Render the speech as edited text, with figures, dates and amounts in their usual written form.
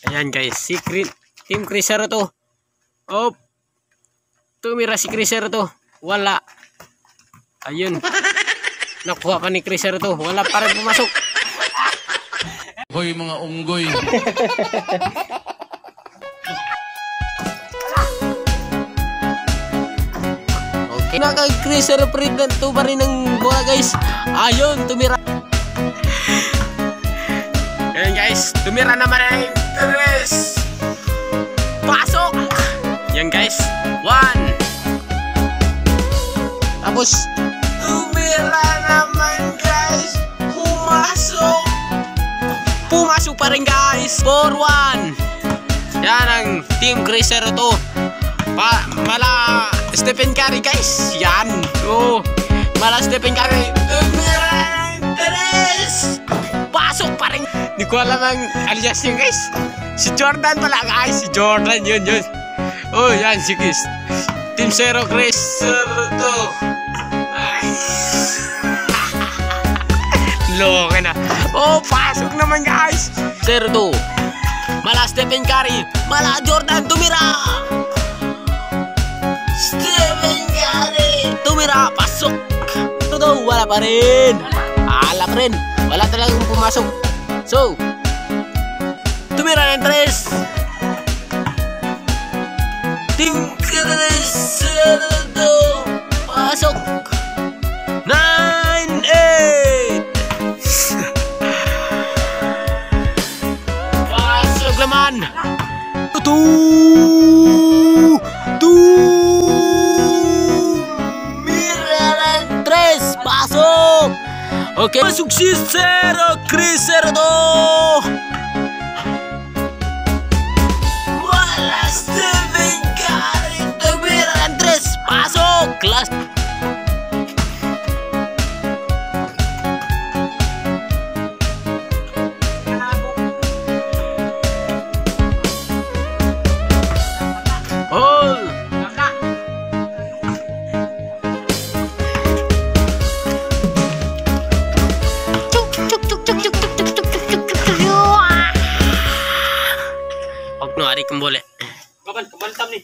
Ayan guys, secret Team Crisero to. Oh, tumira si Crisero to. Wala. Ayun. Nakuha pa ni Crisero to. Wala pa rin pumasok. Hoy mga unggoy. Okay. Kay Crisero President to pa rin ng bola guys. Ayun, tumira. Ayan guys, tumira naman ang Tres. Pasok. Yan guys, 1. Tapos tumira naman guys. Pumasok pa rin guys. 4-1. Yan ang Team Crisero to. Mala Stephen Curry guys. Yan. Oh, mala Stephen Curry. Tumira ng Tres. Pasok pa rin. Hindi ko alam ang alias niya guys. Si Jordan pala guys. Si Jordan yun. Oh yan si Chris. Team Zero Crisero to. Loke na. Oh pasok naman guys. 0-2. Mala Stephen Curry. Mala Jordan tumira. Stephen Curry tumira. Pasok. Ito wala pa rin. Wala pa rin. Wala talagang pumasok. So, tumira ng 3. Team Crisero to. Pasok. 9-8. Pasok naman. 2. Tumira ng 3. Pasok. Okay, masuk si Zero Crisero to. Wala Stephen Curry. Tumira ng 3. Pasok. Kelas. Hol. Huwag no, ari kong bole. Kaban tam ni.